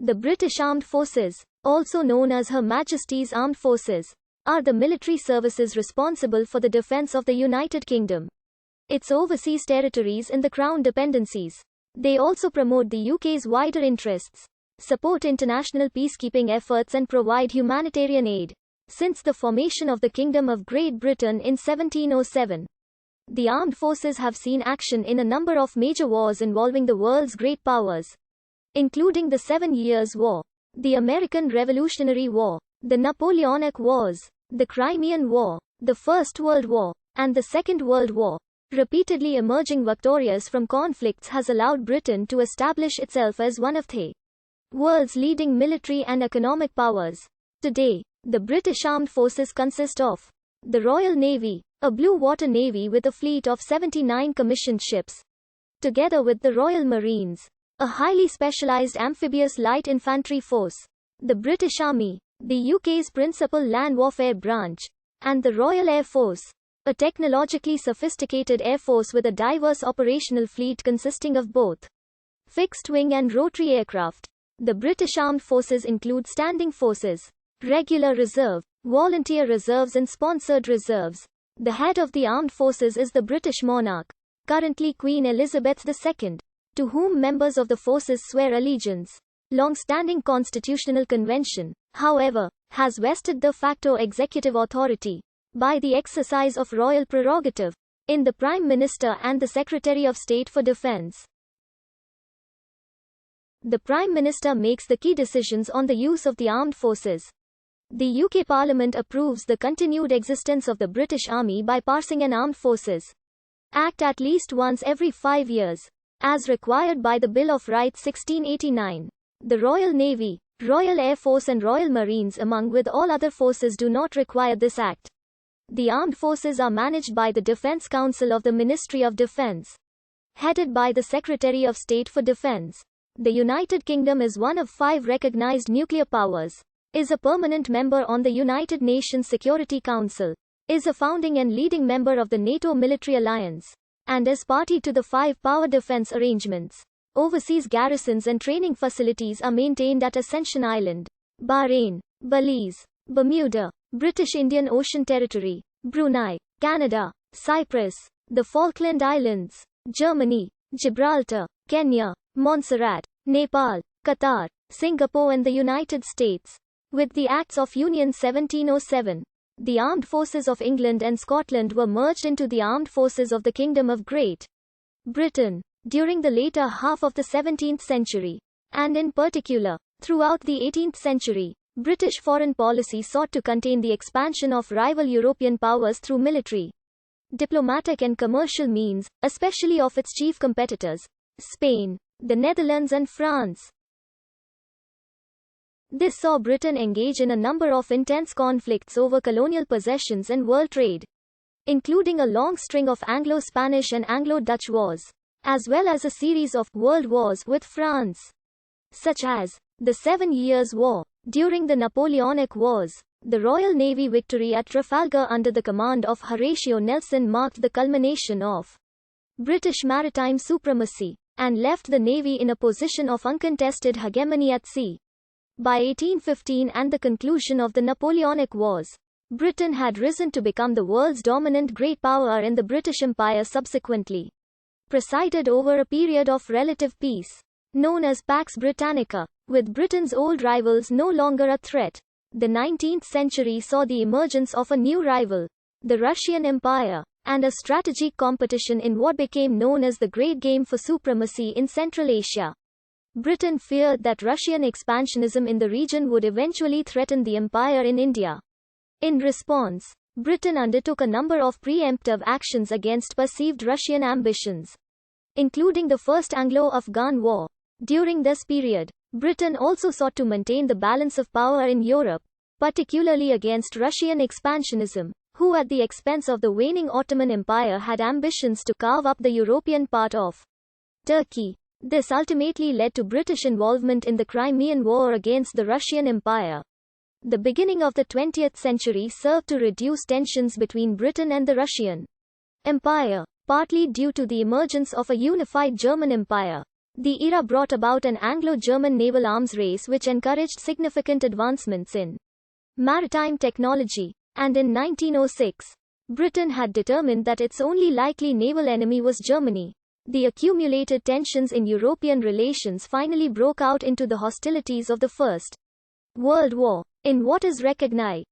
The British Armed Forces, also known as Her Majesty's Armed Forces, are the military services responsible for the defence of the United Kingdom, its overseas territories and the Crown dependencies. They also promote the UK's wider interests, support international peacekeeping efforts and provide humanitarian aid. Since the formation of the Kingdom of Great Britain in 1707, the armed forces have seen action in a number of major wars involving the world's great powers, including the 7 Years' War, the American Revolutionary War, the Napoleonic Wars, the Crimean War, the First World War, and the Second World War. Repeatedly emerging victorious from conflicts has allowed Britain to establish itself as one of the world's leading military and economic powers. Today, the British Armed Forces consist of the Royal Navy, a blue water navy with a fleet of 79 commissioned ships, together with the Royal Marines, a highly specialised amphibious light infantry force, the British Army, the UK's principal land warfare branch, and the Royal Air Force, a technologically sophisticated air force with a diverse operational fleet consisting of both fixed-wing and rotary aircraft. The British Armed Forces include standing forces, regular reserve, volunteer reserves and sponsored reserves. The head of the armed forces is the British monarch, currently Queen Elizabeth II, to whom members of the forces swear allegiance. Long-standing constitutional convention, however, has vested de facto executive authority, by the exercise of royal prerogative, in the Prime Minister and the Secretary of State for Defence. The Prime Minister makes the key decisions on the use of the armed forces. The UK Parliament approves the continued existence of the British Army by passing an Armed Forces Act at least once every 5 years, as required by the Bill of Rights 1689. The Royal Navy, Royal Air Force and Royal Marines among with all other forces do not require this act. The armed forces are managed by the Defence Council of the Ministry of Defence, headed by the Secretary of State for Defence. The United Kingdom is one of 5 recognised nuclear powers, is a permanent member on the United Nations Security Council, is a founding and leading member of the NATO military alliance, and is party to the 5 power defence arrangements. Overseas garrisons and training facilities are maintained at Ascension Island, Bahrain, Belize, Bermuda, British Indian Ocean Territory, Brunei, Canada, Cyprus, the Falkland Islands, Germany, Gibraltar, Kenya, Montserrat, Nepal, Qatar, Singapore and the United States. With the Acts of Union 1707, the armed forces of England and Scotland were merged into the armed forces of the Kingdom of Great Britain. During the later half of the 17th century, and in particular, throughout the 18th century, British foreign policy sought to contain the expansion of rival European powers through military, diplomatic and commercial means, especially of its chief competitors, Spain, the Netherlands and France. This saw Britain engage in a number of intense conflicts over colonial possessions and world trade, including a long string of Anglo-Spanish and Anglo-Dutch wars, as well as a series of world wars with France, such as the 7 Years' War. During the Napoleonic Wars, the Royal Navy victory at Trafalgar under the command of Horatio Nelson marked the culmination of British maritime supremacy, and left the Navy in a position of uncontested hegemony at sea. By 1815 and the conclusion of the Napoleonic Wars, Britain had risen to become the world's dominant great power, and the British Empire subsequently presided over a period of relative peace, known as Pax Britannica, with Britain's old rivals no longer a threat. The 19th century saw the emergence of a new rival, the Russian Empire, and a strategic competition in what became known as the Great Game for supremacy in Central Asia. Britain feared that Russian expansionism in the region would eventually threaten the empire in India. In response, Britain undertook a number of preemptive actions against perceived Russian ambitions, including the First Anglo-Afghan War. During this period, Britain also sought to maintain the balance of power in Europe, particularly against Russian expansionism, who at the expense of the waning Ottoman Empire had ambitions to carve up the European part of Turkey. This ultimately led to British involvement in the Crimean War against the Russian Empire. The beginning of the 20th century served to reduce tensions between Britain and the Russian Empire, partly due to the emergence of a unified German Empire. The era brought about an Anglo-German naval arms race which encouraged significant advancements in maritime technology. And in 1906, Britain had determined that its only likely naval enemy was Germany. The accumulated tensions in European relations finally broke out into the hostilities of the First World War. In what is recognized